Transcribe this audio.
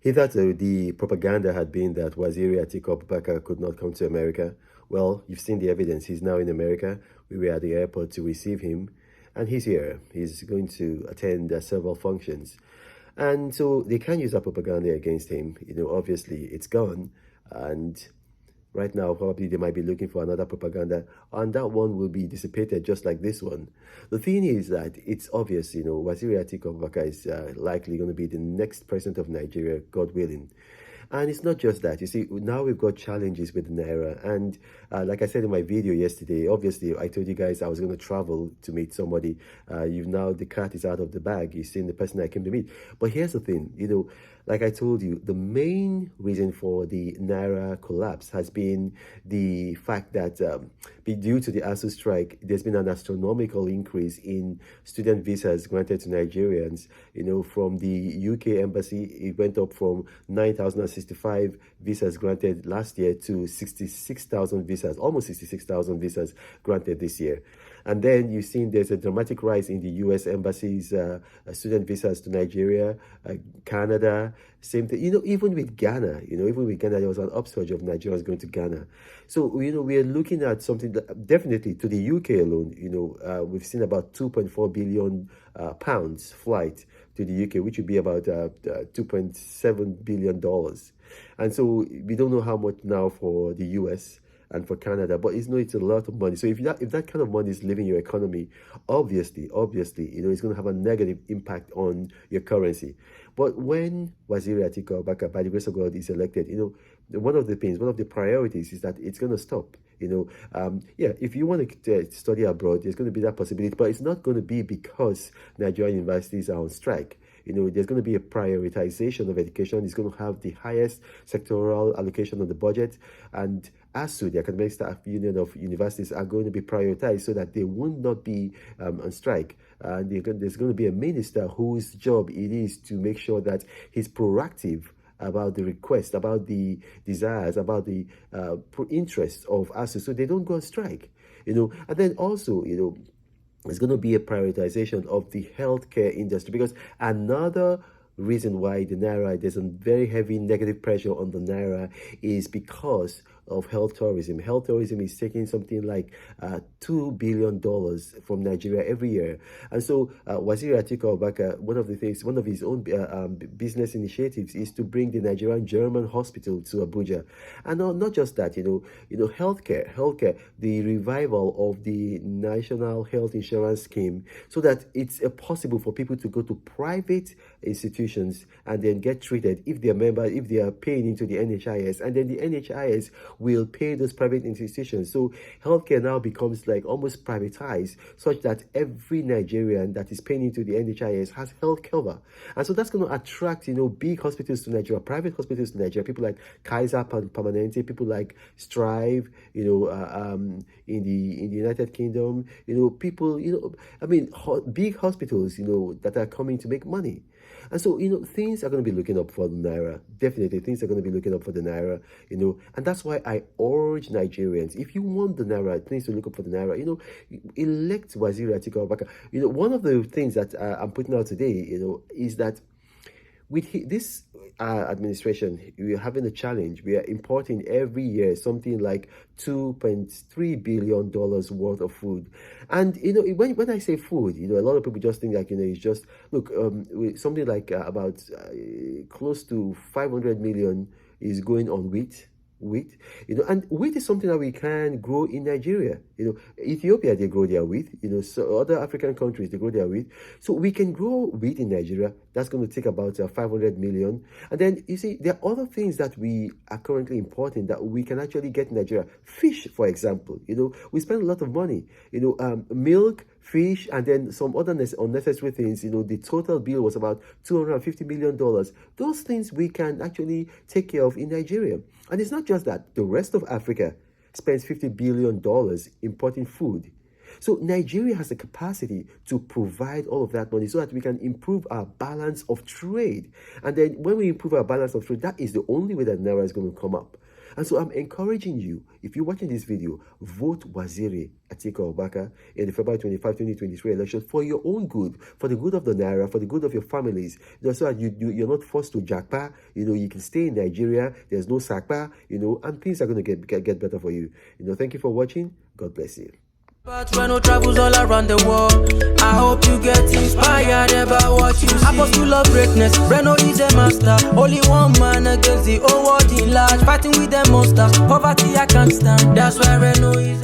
Hitherto, the propaganda had been that Waziri Atiku Abubakar could not come to America. Well, you've seen the evidence. He's now in America. We were at the airport to receive him, and he's here. He's going to attend several functions. And so they can't use that propaganda against him. Obviously, it's gone. And right now, probably they might be looking for another propaganda, and that one will be dissipated just like this one. The thing is that it's obvious, Waziri Atiku Abubakar is likely going to be the next president of Nigeria, God willing. And it's not just that. You see, now we've got challenges with Naira. And like I said in my video yesterday, obviously, I told you guys I was going to travel to meet somebody. You've now, the cat is out of the bag. You've seen the person I came to meet. But here's the thing, like I told you, the main reason for the Naira collapse has been the fact that due to the ASU strike, there's been an astronomical increase in student visas granted to Nigerians. From the UK embassy, it went up from 9,065 visas granted last year to 66,000 visas, almost 66,000 visas granted this year. And then you've seen there's a dramatic rise in the US embassy's student visas to Nigeria, Canada, same thing. Even with Ghana, there was an upsurge of Nigerians going to Ghana. So, we are looking at something that definitely to the UK alone, we've seen about 2.4 billion pounds flight to the UK, which would be about $2.7 billion. And so we don't know how much now for the US and for Canada, but it's a lot of money. So if that kind of money is leaving your economy, obviously, it's going to have a negative impact on your currency. But when Waziri Atiku Abubakar, by the grace of God, is elected, one of the priorities is that it's going to stop. If you want to study abroad, there's going to be that possibility, but it's not going to be because Nigerian universities are on strike. There's going to be a prioritization of education. It's going to have the highest sectoral allocation of the budget, and ASU, the Academic Staff Union of Universities, are going to be prioritized so that they will not be on strike. And there's going to be a minister whose job it is to make sure that he's proactive about the request, about the desires, about the interests of ASU, so they don't go on strike. And then also, there's going to be a prioritization of the healthcare industry, because another reason why the Naira, there's a very heavy negative pressure on the Naira, is because of health tourism. Health tourism is taking something like $2 billion from Nigeria every year. And so Waziri Atiku Abubakar, one of his own business initiatives is to bring the Nigerian German hospital to Abuja. And not just that, healthcare, the revival of the National Health Insurance Scheme, so that it's possible for people to go to private institutions and then get treated if they are paying into the NHIS, and then the NHIS will pay those private institutions. So healthcare now becomes like almost privatized, such that every Nigerian that is paying into the NHIS has health cover. And so that's going to attract, big hospitals to Nigeria, private hospitals to Nigeria, people like Kaiser Permanente, people like Strive, in the United Kingdom, people, big hospitals, that are coming to make money. And so, things are going to be looking up for the Naira. Definitely, things are going to be looking up for the Naira, and that's why I urge Nigerians, if you want the Naira, things to look up for the Naira, elect Waziri Atiku Abubakar. One of the things that I'm putting out today, is that with this administration, we are having a challenge. We are importing every year something like $2.3 billion worth of food. And, when I say food, a lot of people just think like, it's just, look, something like about close to 500 million is going on wheat, and wheat is something that we can grow in Nigeria. Ethiopia, they grow their wheat, so other African countries, they grow their wheat. So we can grow wheat in Nigeria. That's going to take about 500 million. And then, you see, there are other things that we are currently importing that we can actually get in Nigeria. Fish, for example, we spend a lot of money, milk, fish, and then some other unnecessary things. The total bill was about $250 million. Those things we can actually take care of in Nigeria. And it's not just that. The rest of Africa spends $50 billion importing food. So Nigeria has the capacity to provide all of that money so that we can improve our balance of trade. And then when we improve our balance of trade, that is the only way that Naira is going to come up. And so I'm encouraging you, if you're watching this video, vote Waziri Atiku Abubakar in the February 25, 2023 election for your own good, for the good of the Naira, for the good of your families, so that you're not forced to jackpa. You can stay in Nigeria, there's no sakpa, and things are going to get better for you. Thank you for watching. God bless you. But Reno travels all around the world. I hope you get inspired about what you see. Apostle of greatness, Reno is a master. Only one man against the whole world in large. Fighting with the monsters, poverty I can't stand. That's why Reno is